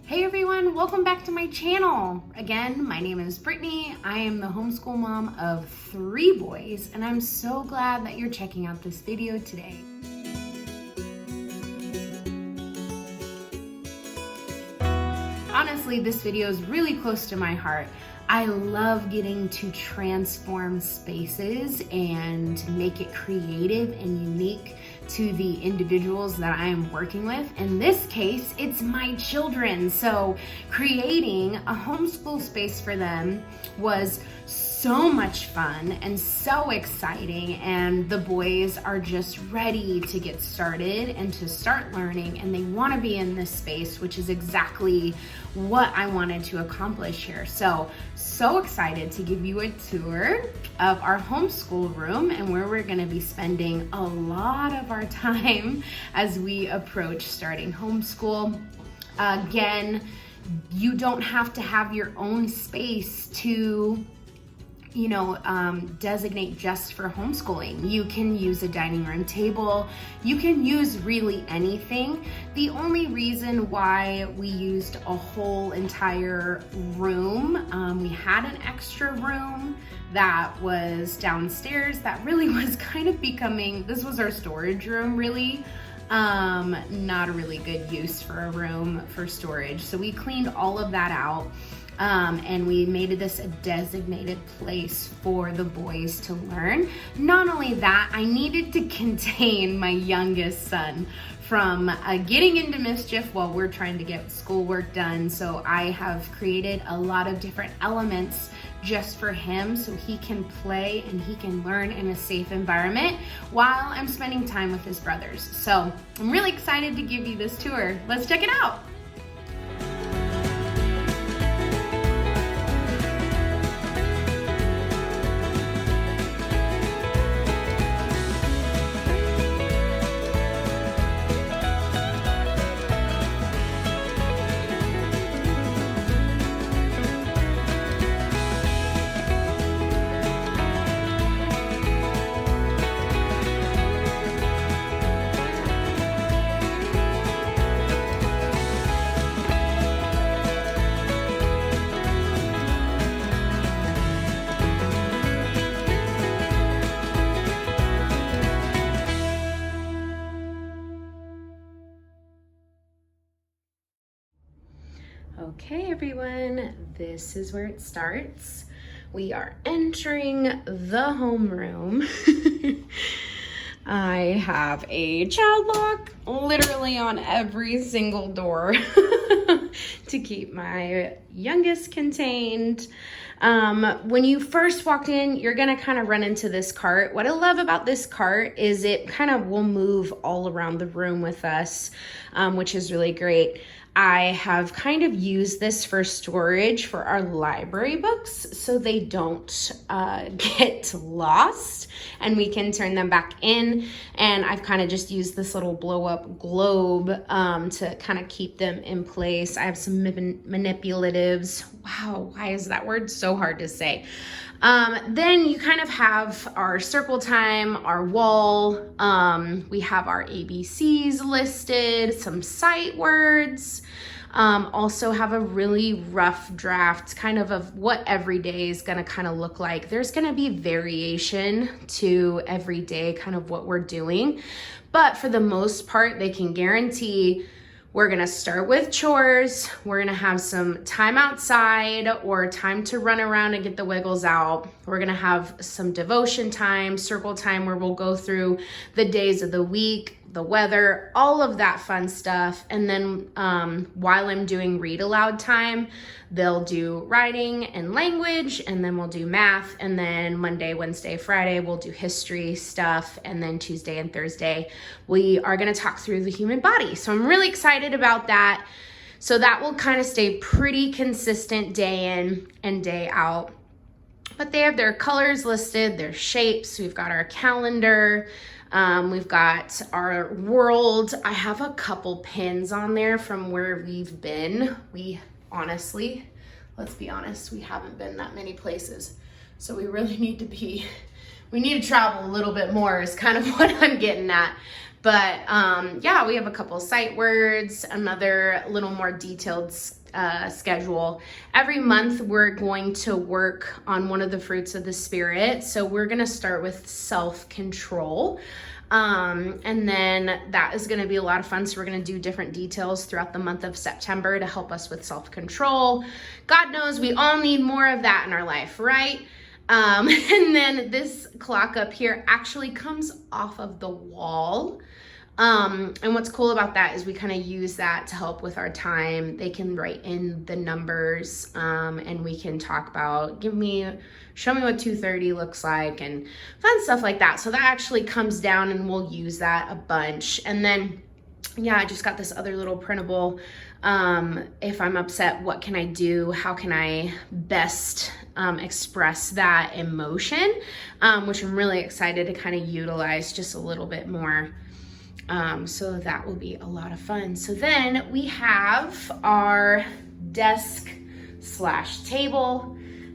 Hey everyone, welcome back to my channel. Again, my name is Brittany. I am the homeschool mom of 3 boys, and I'm so glad that you're checking out this video today. Honestly, this video is really close to my heart. I love getting to transform spaces and make it creative and unique to the individuals that I am working with. In this case, it's my children. So creating a homeschool space for them was so much fun and so exciting, and the boys are just ready to get started and to start learning, and they want to be in this space, which is exactly what I wanted to accomplish here. So excited to give you a tour of our homeschool room and where we're going to be spending a lot of our time as we approach starting homeschool. Again, you don't have to have your own space to designate just for homeschooling. You can use a dining room table. You can use really anything. The only reason why we used a whole entire room, we had an extra room that was downstairs that really was kind of becoming, this was our storage room really. Not a really good use for a room for storage. So we cleaned all of that out. And we made this a designated place for the boys to learn. Not only that, I needed to contain my youngest son from getting into mischief while we're trying to get schoolwork done. So I have created a lot of different elements just for him so he can play and he can learn in a safe environment while I'm spending time with his brothers. So I'm really excited to give you this tour. Let's check it out. Okay everyone, this is where it starts. We are entering the homeroom. I have a child lock literally on every single door to keep my youngest contained. When you first walk in, you're gonna kind of run into this cart. What I love about this cart is it kind of will move all around the room with us, which is really great. I have kind of used this for storage for our library books so they don't get lost and we can turn them back in. And I've kind of just used this little blow up globe to kind of keep them in place. I have some manipulatives. Wow, why is that word so hard to say? Then you kind of have our circle time, our wall. We have our ABCs listed, some sight words. Also have a really rough draft kind of what every day is going to kind of look like. There's going to be variation to every day, kind of what we're doing. But for the most part, they can guarantee we're gonna start with chores. We're gonna have some time outside or time to run around and get the wiggles out. We're gonna have some devotion time, circle time, where we'll go through the days of the week, the weather, all of that fun stuff. And then while I'm doing read aloud time, they'll do writing and language, and then we'll do math. And then Monday, Wednesday, Friday, we'll do history stuff. And then Tuesday and Thursday, we are gonna talk through the human body. So I'm really excited about that. So that will kind of stay pretty consistent day in and day out. But they have their colors listed, their shapes. We've got our calendar. We've got our world. I have a couple pins on there from where we've been. We honestly, let's be honest, we haven't been that many places. So we really need to travel a little bit more is kind of what I'm getting at. But yeah, we have a couple sight words, another little more detailed schedule. Every month we're going to work on one of the fruits of the Spirit. So we're going to start with self-control. And then that is going to be a lot of fun. So we're going to do different details throughout the month of September to help us with self-control. God knows we all need more of that in our life, right? And then this clock up here actually comes off of the wall. And what's cool about that is we kind of use that to help with our time. They can write in the numbers, and we can talk about, show me what 2:30 looks like and fun stuff like that. So that actually comes down and we'll use that a bunch. And then, yeah, I just got this other little printable. If I'm upset, what can I do? How can I best express that emotion? Which I'm really excited to kind of utilize just a little bit more. So that will be a lot of fun. So then we have our desk/table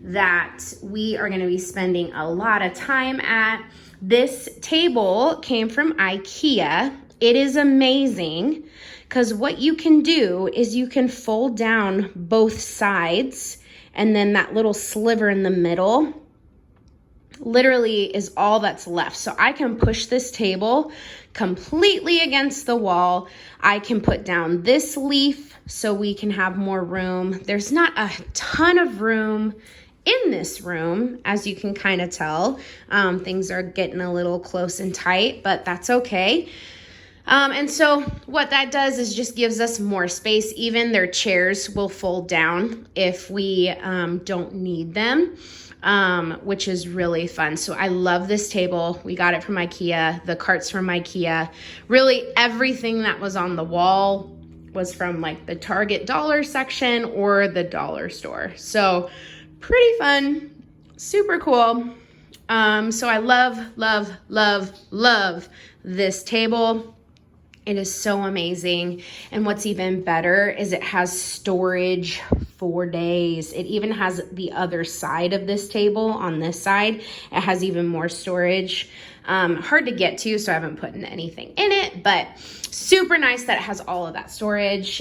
that we are going to be spending a lot of time at. This table came from IKEA. It is amazing because what you can do is you can fold down both sides, and then that little sliver in the middle literally is all that's left. So I can push this table completely against the wall. I can put down this leaf so we can have more room. There's not a ton of room in this room, as you can kind of tell. Things are getting a little close and tight, but that's okay. And so what that does is just gives us more space. Even their chairs will fold down if we don't need them. Which is really fun. So I love this table. We got it from IKEA. The cart's from IKEA. Really everything that was on the wall was from like the Target dollar section or the dollar store. So pretty fun, super cool. So I love this table. It is so amazing. And what's even better is it has storage for days. It even has the other side of this table on this side. It has even more storage. Hard to get to, so I haven't put anything in it, but super nice that it has all of that storage.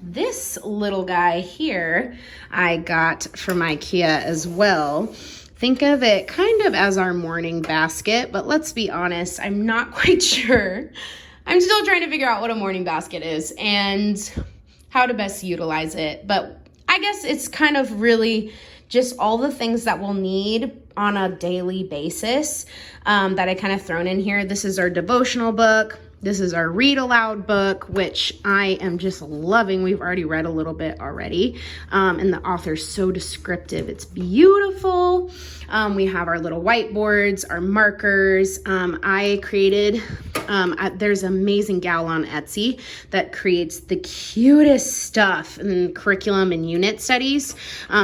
This little guy here I got from IKEA as well. Think of it kind of as our morning basket, but let's be honest, I'm not quite sure. I'm still trying to figure out what a morning basket is and how to best utilize it. But I guess it's kind of really just all the things that we'll need on a daily basis that I kind of thrown in here. This is our devotional book. This is our read aloud book, which I am just loving. We've already read a little bit already. And the author's so descriptive. It's beautiful. We have our little whiteboards, our markers. I created, there's an amazing gal on Etsy that creates the cutest stuff in curriculum and unit studies.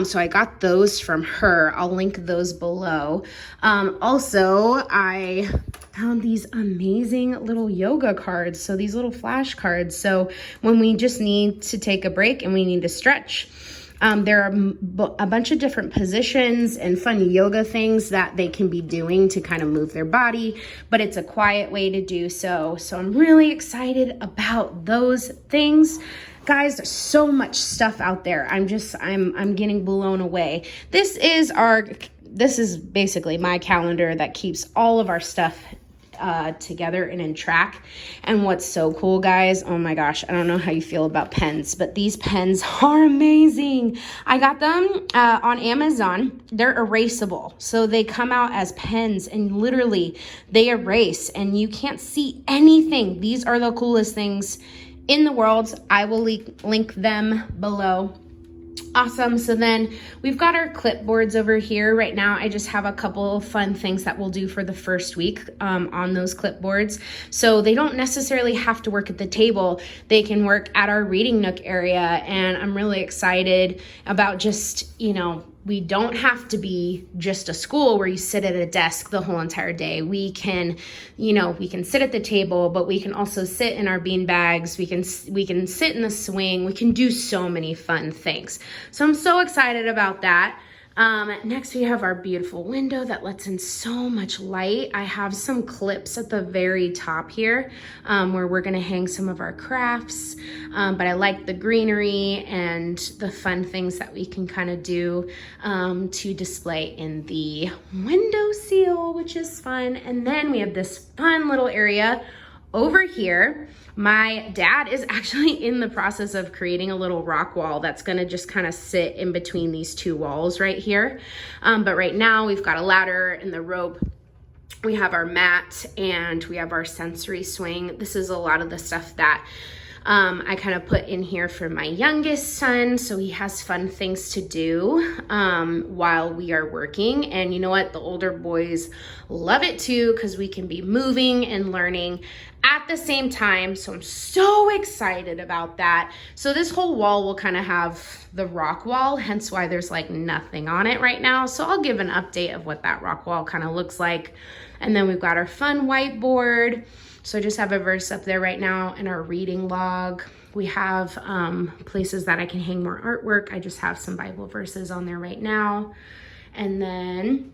So I got those from her. I'll link those below. Also, I found these amazing little yoga cards. So these little flashcards. So when we just need to take a break and we need to stretch, there are a bunch of different positions and fun yoga things that they can be doing to kind of move their body, but it's a quiet way to do so. So I'm really excited about those things. Guys, there's so much stuff out there. I'm getting blown away. This is basically my calendar that keeps all of our stuff together and in track. And what's so cool, guys, oh my gosh, I don't know how you feel about pens, but these pens are amazing. I got them on Amazon. They're erasable, so they come out as pens and literally they erase and you can't see anything. These are the coolest things in the world. I will link them below. Awesome. So then we've got our clipboards over here. Right now, I just have a couple of fun things that we'll do for the first week on those clipboards. So they don't necessarily have to work at the table. They can work at our reading nook area. And I'm really excited about just, we don't have to be just a school where you sit at a desk the whole entire day. We can, we can sit at the table, but we can also sit in our bean bags. We can sit in the swing. We can do so many fun things. So I'm so excited about that. Next we have our beautiful window that lets in so much light. I have some clips at the very top here where we're gonna hang some of our crafts, but I like the greenery and the fun things that we can kind of do to display in the windowsill, which is fun. And then we have this fun little area over here. My dad is actually in the process of creating a little rock wall that's gonna just kind of sit in between these two walls right here. But right now we've got a ladder and the rope. We have our mat and we have our sensory swing. This is a lot of the stuff that I kind of put in here for my youngest son, so he has fun things to do while we are working. And you know what? The older boys love it too, because we can be moving and learning at the same time. So I'm so excited about that. So this whole wall will kind of have the rock wall, hence why there's like nothing on it right now. So I'll give an update of what that rock wall kind of looks like. And then we've got our fun whiteboard. So I just have a verse up there right now and our reading log. We have places that I can hang more artwork. I just have some Bible verses on there right now. And then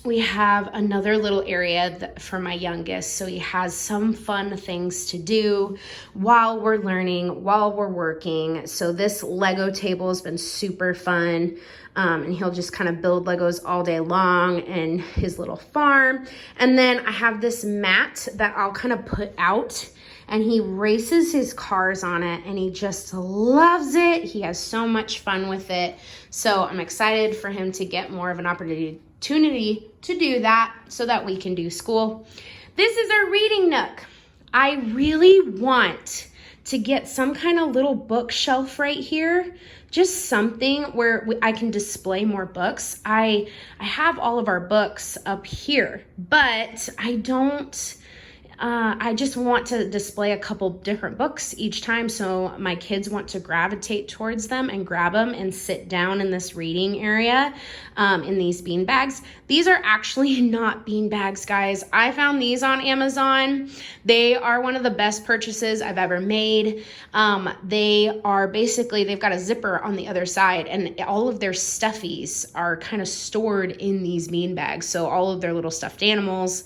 we have another little area for my youngest. So he has some fun things to do while we're learning, while we're working. So this Lego table has been super fun. And he'll just kind of build Legos all day long in his little farm. And then I have this mat that I'll kind of put out, and he races his cars on it and he just loves it. He has so much fun with it. So I'm excited for him to get more of an opportunity to do that so that we can do school. This is our reading nook. I really want to get some kind of little bookshelf right here, just something where I can display more books. I have all of our books up here, but I don't, I just want to display a couple different books each time, so my kids want to gravitate towards them and grab them and sit down in this reading area in these bean bags. These are actually not bean bags, guys. I found these on Amazon. They are one of the best purchases I've ever made. They are basically, they've got a zipper on the other side, and all of their stuffies are kind of stored in these bean bags. So all of their little stuffed animals,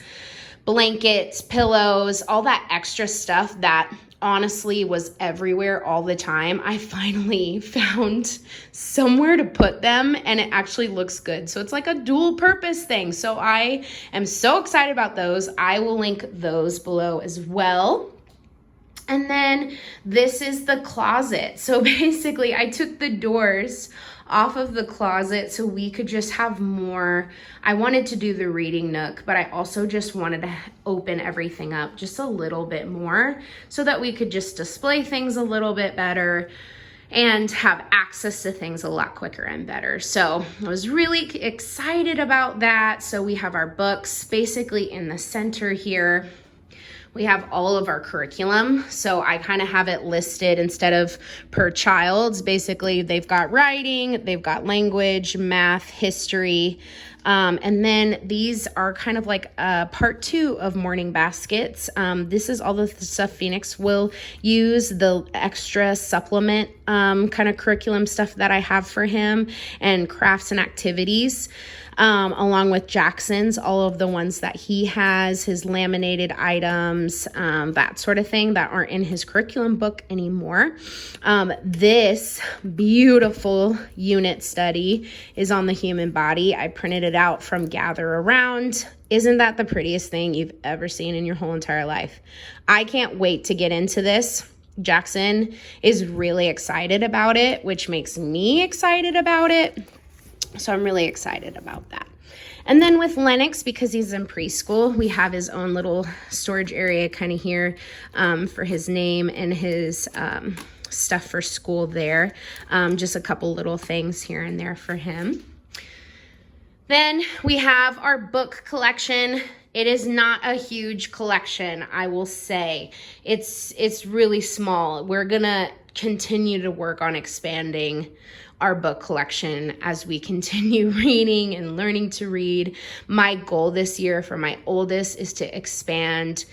blankets, pillows, all that extra stuff that honestly was everywhere all the time, I finally found somewhere to put them, and it actually looks good. So it's like a dual purpose thing. So I am so excited about those. I will link those below as well. And then this is the closet. So basically I took the doors off of the closet so we could just have more. I wanted to do the reading nook, but I also just wanted to open everything up just a little bit more so that we could just display things a little bit better and have access to things a lot quicker and better. So I was really excited about that. So we have our books basically in the center here. We have all of our curriculum. So I kind of have it listed instead of per child's. Basically, they've got writing, they've got language, math, history. And then these are kind of like part 2 of morning baskets. This is all the stuff Phoenix will use, the extra supplement kind of curriculum stuff that I have for him, and crafts and activities. Along with Jackson's, all of the ones that he has, his laminated items, that sort of thing that aren't in his curriculum book anymore. This beautiful unit study is on the human body. I printed it out from Gather Around. Isn't that the prettiest thing you've ever seen in your whole entire life? I can't wait to get into this. Jackson is really excited about it, which makes me excited about it. So I'm really excited about that. And then with Lennox, because he's in preschool, we have his own little storage area kind of here for his name and his stuff for school there. Just a couple little things here and there for him. Then we have our book collection. It is not a huge collection, I will say. It's really small. We're gonna continue to work on expanding our book collection as we continue reading and learning to read. My goal this year for my oldest is to expand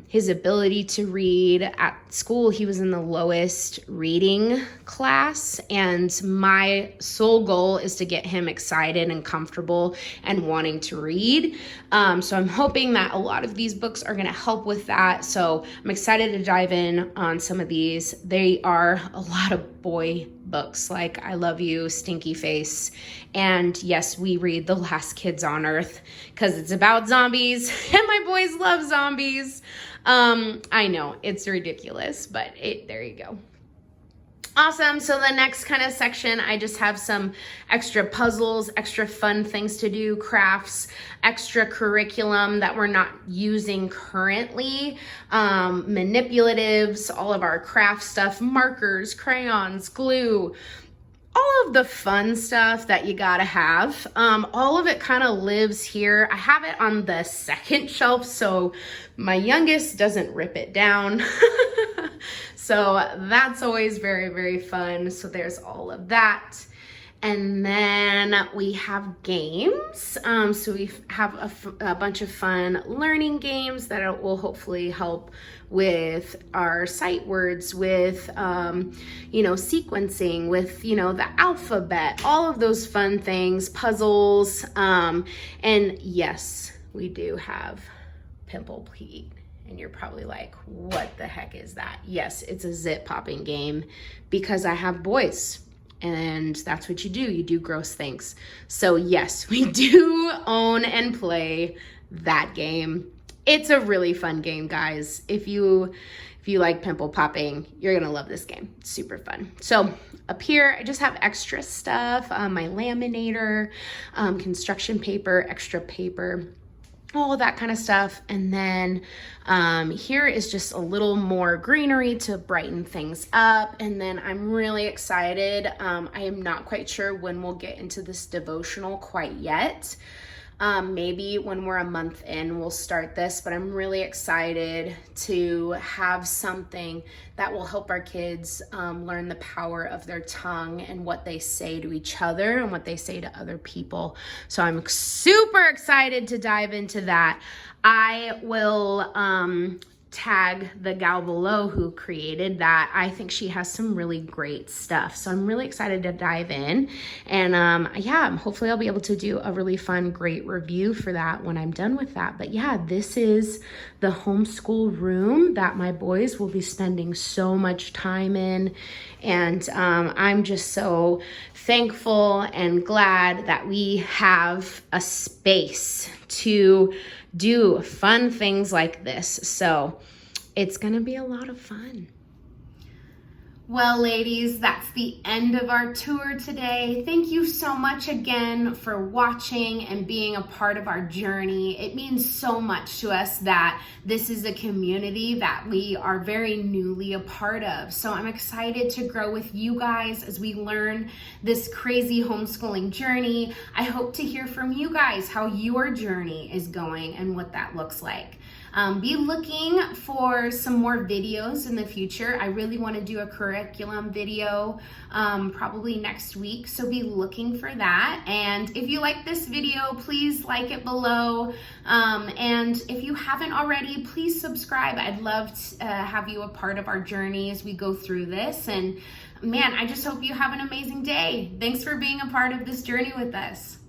his ability to read. At school, he was in the lowest reading class, and my sole goal is to get him excited and comfortable and wanting to read. So I'm hoping that a lot of these books are going to help with that. So I'm excited to dive in on some of these. They are a lot of boy books, like I Love You, Stinky Face, and yes, we read The Last Kids on Earth because it's about zombies and my boys love zombies. I know it's ridiculous, but there you go. Awesome. So the next kind of section, I just have some extra puzzles, extra fun things to do, crafts, extra curriculum that we're not using currently, manipulatives, all of our craft stuff, markers, crayons, glue, all of the fun stuff that you gotta have. All of it kind of lives here. I have it on the second shelf so my youngest doesn't rip it down. So that's always very, very fun. So there's all of that. And then we have games. So we have a bunch of fun learning games that will hopefully help with our sight words, with, sequencing, with, the alphabet, all of those fun things, puzzles. And yes, we do have Pimple Pete. And you're probably like, what the heck is that? Yes, it's a zit popping game because I have boys. And that's what you do. You do gross things. So yes, we do own and play that game. It's a really fun game, guys. If you like pimple popping, you're gonna love this game. It's super fun. So up here, I just have extra stuff. My laminator, construction paper, extra paper, all of that kind of stuff. And then here is just a little more greenery to brighten things up. And then I'm really excited. I am not quite sure when we'll get into this devotional quite yet. Maybe when we're a month in, we'll start this, but I'm really excited to have something that will help our kids learn the power of their tongue and what they say to each other and what they say to other people. So I'm super excited to dive into that. I will tag the gal below who created that. I think she has some really great stuff. So I'm really excited to dive in. And hopefully I'll be able to do a really fun, great review for that when I'm done with that. But yeah, this is the homeschool room that my boys will be spending so much time in. And I'm just so thankful and glad that we have a space to do fun things like this. So it's gonna be a lot of fun. Well, ladies, that's the end of our tour today. Thank you so much again for watching and being a part of our journey. It means so much to us that this is a community that we are very newly a part of. So I'm excited to grow with you guys as we learn this crazy homeschooling journey. I hope to hear from you guys how your journey is going and what that looks like. Be looking for some more videos in the future. I really want to do a curriculum video probably next week, so be looking for that. And if you like this video, please like it below. And if you haven't already, please subscribe. I'd love to have you a part of our journey as we go through this. And man, I just hope you have an amazing day. Thanks for being a part of this journey with us.